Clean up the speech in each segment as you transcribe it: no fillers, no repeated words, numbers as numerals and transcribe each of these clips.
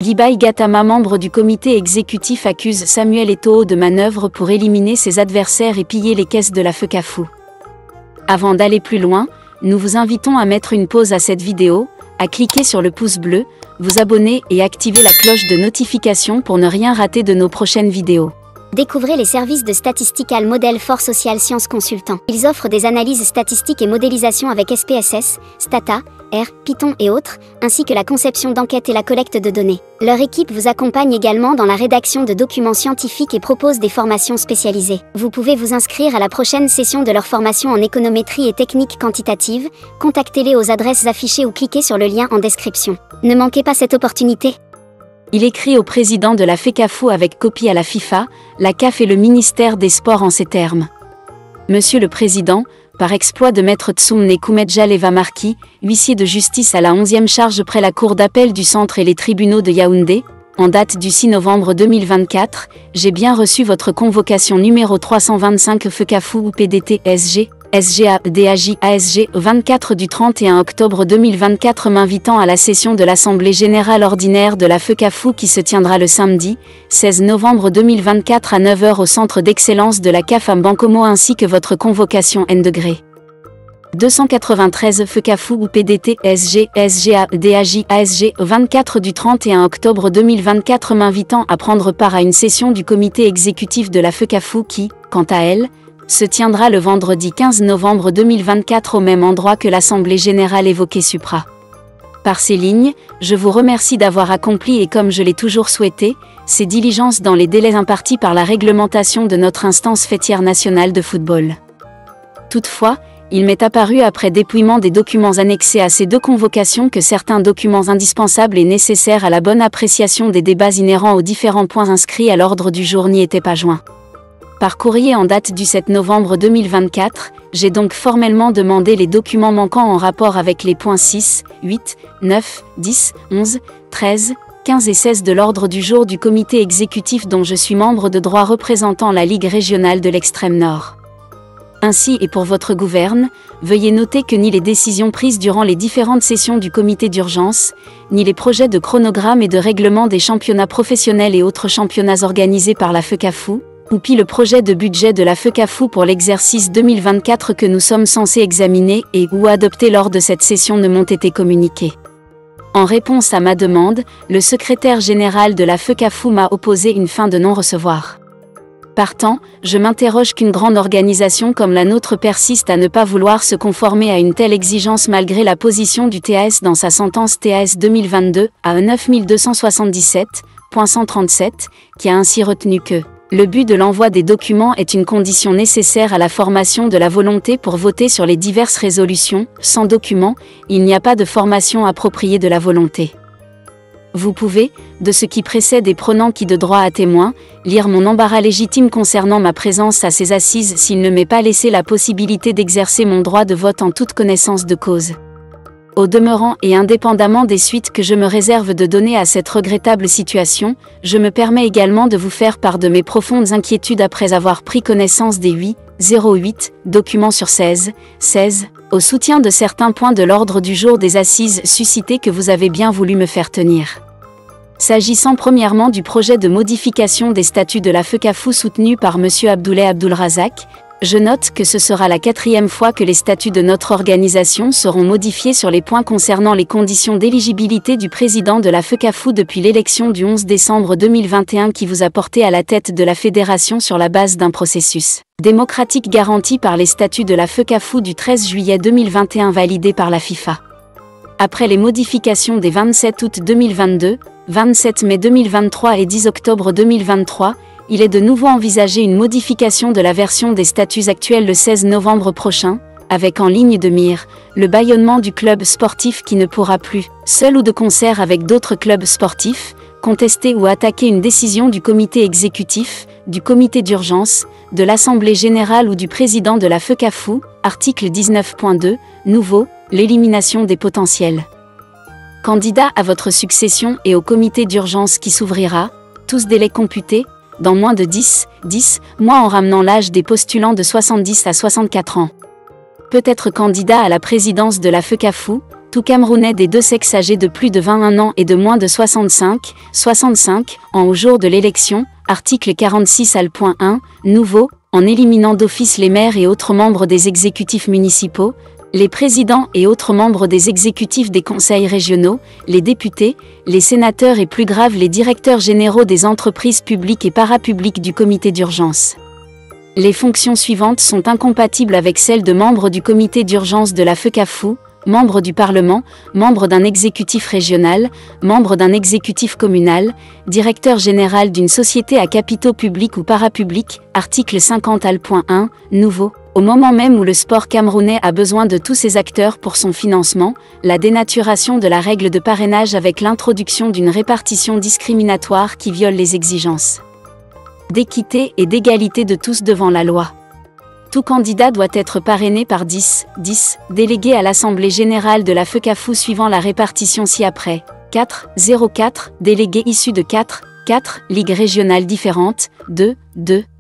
Guibaï Gattama, membre du comité exécutif, accuse Samuel Eto'o de manœuvre pour éliminer ses adversaires et piller les caisses de la FECAFOOT. Avant d'aller plus loin, nous vous invitons à mettre une pause à cette vidéo, à cliquer sur le pouce bleu, vous abonner et activer la cloche de notification pour ne rien rater de nos prochaines vidéos. Découvrez les services de Statistical Model for Social Science Consultant. Ils offrent des analyses statistiques et modélisation avec SPSS, Stata, R, Python et autres, ainsi que la conception d'enquêtes et la collecte de données. Leur équipe vous accompagne également dans la rédaction de documents scientifiques et propose des formations spécialisées. Vous pouvez vous inscrire à la prochaine session de leur formation en économétrie et techniques quantitatives. Contactez-les aux adresses affichées ou cliquez sur le lien en description. Ne manquez pas cette opportunité. Il écrit au président de la FECAFOOT avec copie à la FIFA, la CAF et le ministère des Sports en ces termes. Monsieur le Président, par exploit de Maître Tsoumné Koumedja Leva-Marki, huissier de justice à la 11e charge près la Cour d'appel du Centre et les tribunaux de Yaoundé, en date du 6 novembre 2024, j'ai bien reçu votre convocation numéro 325 FECAFOOT ou PDT SG. SGA, DAJ, ASG, 24 du 31 octobre 2024 m'invitant à la session de l'Assemblée Générale Ordinaire de la FECAFOOT qui se tiendra le samedi, 16 novembre 2024 à 9h au Centre d'Excellence de la CAF à Bankomo ainsi que votre convocation N°. 293 FECAFOOT ou PDT, SG, SGA, DAJ, ASG, 24 du 31 octobre 2024 m'invitant à prendre part à une session du comité exécutif de la FECAFOOT qui, quant à elle, se tiendra le vendredi 15 novembre 2024 au même endroit que l'Assemblée Générale évoquée supra. Par ces lignes, je vous remercie d'avoir accompli et comme je l'ai toujours souhaité, ces diligences dans les délais impartis par la réglementation de notre instance fêtière nationale de football. Toutefois, il m'est apparu après dépouillement des documents annexés à ces deux convocations que certains documents indispensables et nécessaires à la bonne appréciation des débats inhérents aux différents points inscrits à l'ordre du jour n'y étaient pas joints. Par courrier en date du 7 novembre 2024, j'ai donc formellement demandé les documents manquants en rapport avec les points 6, 8, 9, 10, 11, 13, 15 et 16 de l'ordre du jour du comité exécutif dont je suis membre de droit représentant la Ligue régionale de l'Extrême Nord. Ainsi et pour votre gouverne, veuillez noter que ni les décisions prises durant les différentes sessions du comité d'urgence, ni les projets de chronogramme et de règlement des championnats professionnels et autres championnats organisés par la FECAFOOT, ou le projet de budget de la FECAFOOT pour l'exercice 2024 que nous sommes censés examiner et ou adopter lors de cette session ne m'ont été communiqués. En réponse à ma demande, le secrétaire général de la FECAFOOT m'a opposé une fin de non-recevoir. Partant, je m'interroge qu'une grande organisation comme la nôtre persiste à ne pas vouloir se conformer à une telle exigence malgré la position du TAS dans sa sentence TAS 2022 à 9277.137, qui a ainsi retenu que le but de l'envoi des documents est une condition nécessaire à la formation de la volonté pour voter sur les diverses résolutions. Sans document, il n'y a pas de formation appropriée de la volonté. Vous pouvez, de ce qui précède et prenant qui de droit à témoin, lire mon embarras légitime concernant ma présence à ces assises s'il ne m'est pas laissé la possibilité d'exercer mon droit de vote en toute connaissance de cause. Au demeurant et indépendamment des suites que je me réserve de donner à cette regrettable situation, je me permets également de vous faire part de mes profondes inquiétudes après avoir pris connaissance des 8 documents sur 16 au soutien de certains points de l'ordre du jour des assises suscités que vous avez bien voulu me faire tenir. S'agissant premièrement du projet de modification des statuts de la FECAFOOT soutenu par M. Abdoulaye Abdulrazak, je note que ce sera la 4e fois que les statuts de notre organisation seront modifiés sur les points concernant les conditions d'éligibilité du président de la FECAFOOT depuis l'élection du 11 décembre 2021 qui vous a porté à la tête de la fédération sur la base d'un processus démocratique garanti par les statuts de la FECAFOOT du 13 juillet 2021 validés par la FIFA. Après les modifications des 27 août 2022, 27 mai 2023 et 10 octobre 2023, il est de nouveau envisagé une modification de la version des statuts actuels le 16 novembre prochain, avec en ligne de mire, le bâillonnement du club sportif qui ne pourra plus, seul ou de concert avec d'autres clubs sportifs, contester ou attaquer une décision du comité exécutif, du comité d'urgence, de l'Assemblée générale ou du président de la FECAFOOT, article 19.2, nouveau, l'élimination des potentiels candidats à votre succession et au comité d'urgence qui s'ouvrira, tous délais computés, dans moins de 10 mois en ramenant l'âge des postulants de 70 à 64 ans. Peut être candidat à la présidence de la FECAFOOT, Tout Camerounais des deux sexes âgés de plus de 21 ans et de moins de 65 ans au jour de l'élection, article 46 al.1, nouveau, en éliminant d'office les maires et autres membres des exécutifs municipaux, les présidents et autres membres des exécutifs des conseils régionaux, les députés, les sénateurs et plus grave les directeurs généraux des entreprises publiques et parapubliques du comité d'urgence. Les fonctions suivantes sont incompatibles avec celles de membres du comité d'urgence de la FECAFOU, membre du Parlement, membre d'un exécutif régional, membre d'un exécutif communal, directeur général d'une société à capitaux publics ou parapublics, article 50 al.1, nouveau. Au moment même où le sport camerounais a besoin de tous ses acteurs pour son financement, la dénaturation de la règle de parrainage avec l'introduction d'une répartition discriminatoire qui viole les exigences d'équité et d'égalité de tous devant la loi. Tout candidat doit être parrainé par 10 délégués à l'Assemblée générale de la FECAFOU suivant la répartition ci-après. 4 délégués issus de 4 ligues régionales différentes, 2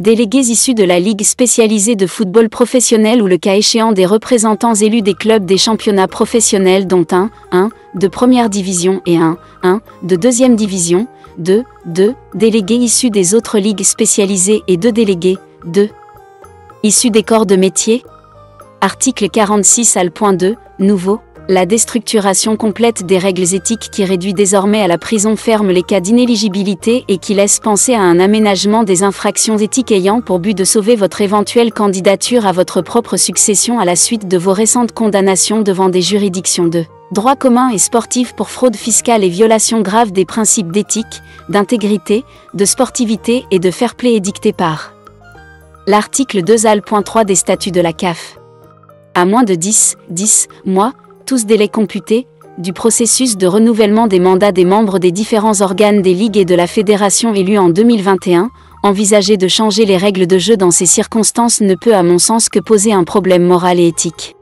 délégués issus de la Ligue spécialisée de football professionnel ou le cas échéant des représentants élus des clubs des championnats professionnels dont un de première division et un de deuxième division, 2 délégués issus des autres ligues spécialisées et 2 délégués, issus des corps de métier. Article 46 al.2, nouveau. La déstructuration complète des règles éthiques qui réduit désormais à la prison ferme les cas d'inéligibilité et qui laisse penser à un aménagement des infractions éthiques ayant pour but de sauver votre éventuelle candidature à votre propre succession à la suite de vos récentes condamnations devant des juridictions de droit commun et sportif pour fraude fiscale et violation grave des principes d'éthique, d'intégrité, de sportivité et de fair-play édictés par l'article 2 al.3 des statuts de la CAF. À moins de 10 mois, tous délais computés, du processus de renouvellement des mandats des membres des différents organes des ligues et de la fédération élus en 2021, envisager de changer les règles de jeu dans ces circonstances ne peut à mon sens que poser un problème moral et éthique.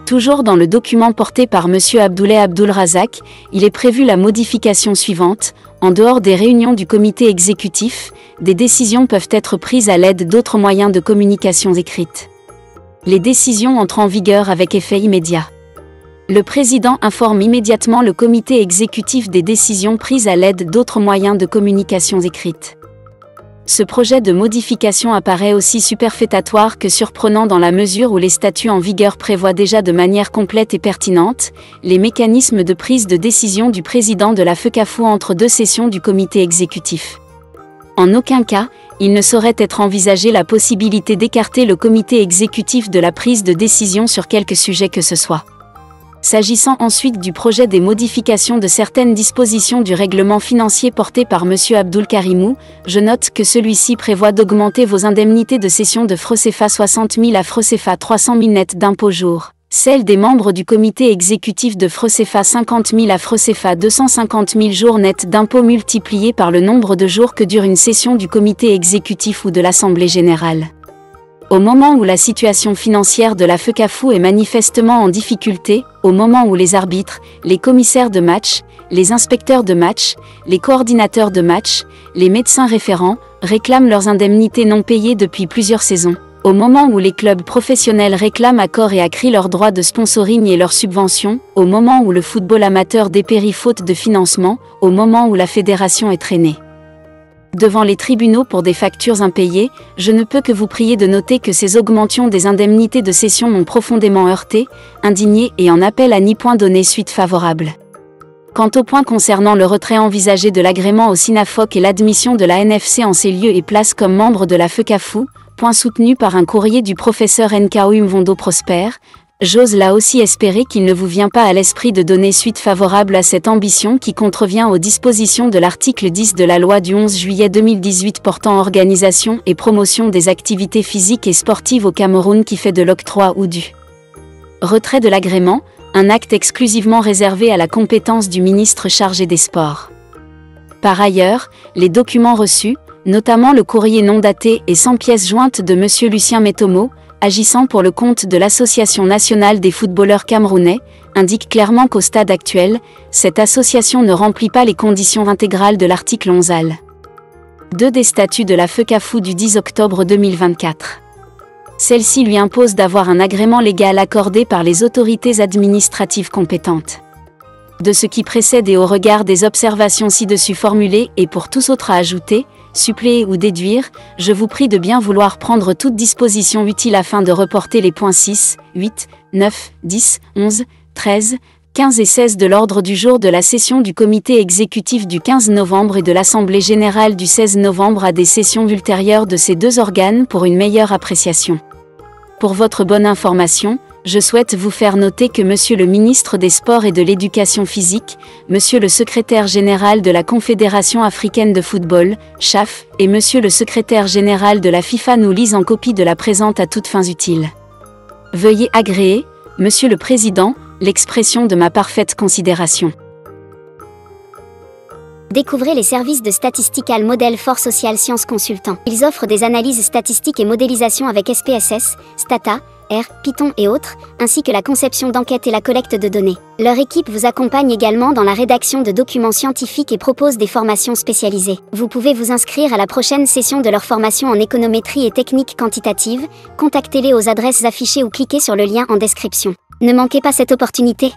Toujours dans le document porté par M. Abdoulaye Abdulrazak, il est prévu la modification suivante: en dehors des réunions du comité exécutif, des décisions peuvent être prises à l'aide d'autres moyens de communication écrite. Les décisions entrent en vigueur avec effet immédiat. Le président informe immédiatement le comité exécutif des décisions prises à l'aide d'autres moyens de communication écrite. Ce projet de modification apparaît aussi superfétatoire que surprenant dans la mesure où les statuts en vigueur prévoient déjà de manière complète et pertinente les mécanismes de prise de décision du président de la FECAFOU entre deux sessions du comité exécutif. En aucun cas, il ne saurait être envisagé la possibilité d'écarter le comité exécutif de la prise de décision sur quelque sujet que ce soit. S'agissant ensuite du projet des modifications de certaines dispositions du règlement financier porté par M. Abdoul Karimou, je note que celui-ci prévoit d'augmenter vos indemnités de cession de FRECFA 60 000 à FRECFA 300 000 net d'impôt jour, celles des membres du comité exécutif de FRECFA 50 000 à FRECFA 250 000 jours net d'impôt multipliés par le nombre de jours que dure une session du comité exécutif ou de l'Assemblée générale. Au moment où la situation financière de la FECAFOU est manifestement en difficulté, au moment où les arbitres, les commissaires de match, les inspecteurs de match, les coordinateurs de match, les médecins référents, réclament leurs indemnités non payées depuis plusieurs saisons, au moment où les clubs professionnels réclament à corps et à cri leurs droits de sponsoring et leurs subventions, au moment où le football amateur dépérit faute de financement, au moment où la fédération est traînée devant les tribunaux pour des factures impayées, je ne peux que vous prier de noter que ces augmentations des indemnités de cession m'ont profondément heurté, indigné et en appel à n'y point donner suite favorable. Quant au point concernant le retrait envisagé de l'agrément au SINAFOC et l'admission de la NFC en ces lieux et places comme membre de la FECAFOU, point soutenu par un courrier du professeur Nkao Mvondo Prosper, j'ose là aussi espérer qu'il ne vous vient pas à l'esprit de donner suite favorable à cette ambition qui contrevient aux dispositions de l'article 10 de la loi du 11 juillet 2018 portant organisation et promotion des activités physiques et sportives au Cameroun qui fait de l'octroi ou du retrait de l'agrément, un acte exclusivement réservé à la compétence du ministre chargé des sports. Par ailleurs, les documents reçus, notamment le courrier non daté et sans pièce jointe de M. Lucien Metomo, agissant pour le compte de l'Association nationale des footballeurs camerounais, indique clairement qu'au stade actuel, cette association ne remplit pas les conditions intégrales de l'article 11 al. 2 des statuts de la FECAFOU du 10 octobre 2024. Celle-ci lui impose d'avoir un agrément légal accordé par les autorités administratives compétentes. De ce qui précède et au regard des observations ci-dessus formulées et pour tous autres à ajouter, suppléer ou déduire, je vous prie de bien vouloir prendre toute disposition utile afin de reporter les points 6, 8, 9, 10, 11, 13, 15 et 16 de l'ordre du jour de la session du comité exécutif du 15 novembre et de l'Assemblée générale du 16 novembre à des sessions ultérieures de ces deux organes pour une meilleure appréciation. Pour votre bonne information, je souhaite vous faire noter que Monsieur le ministre des Sports et de l'Éducation physique, Monsieur le secrétaire général de la Confédération africaine de football, CHAF, et Monsieur le secrétaire général de la FIFA nous lisent en copie de la présente à toutes fins utiles. Veuillez agréer, Monsieur le Président, l'expression de ma parfaite considération. Découvrez les services de Statistical Model for Social Sciences Consultants. Ils offrent des analyses statistiques et modélisation avec SPSS, Stata, R, Python et autres, ainsi que la conception d'enquêtes et la collecte de données. Leur équipe vous accompagne également dans la rédaction de documents scientifiques et propose des formations spécialisées. Vous pouvez vous inscrire à la prochaine session de leur formation en économétrie et techniques quantitatives. Contactez-les aux adresses affichées ou cliquez sur le lien en description. Ne manquez pas cette opportunité.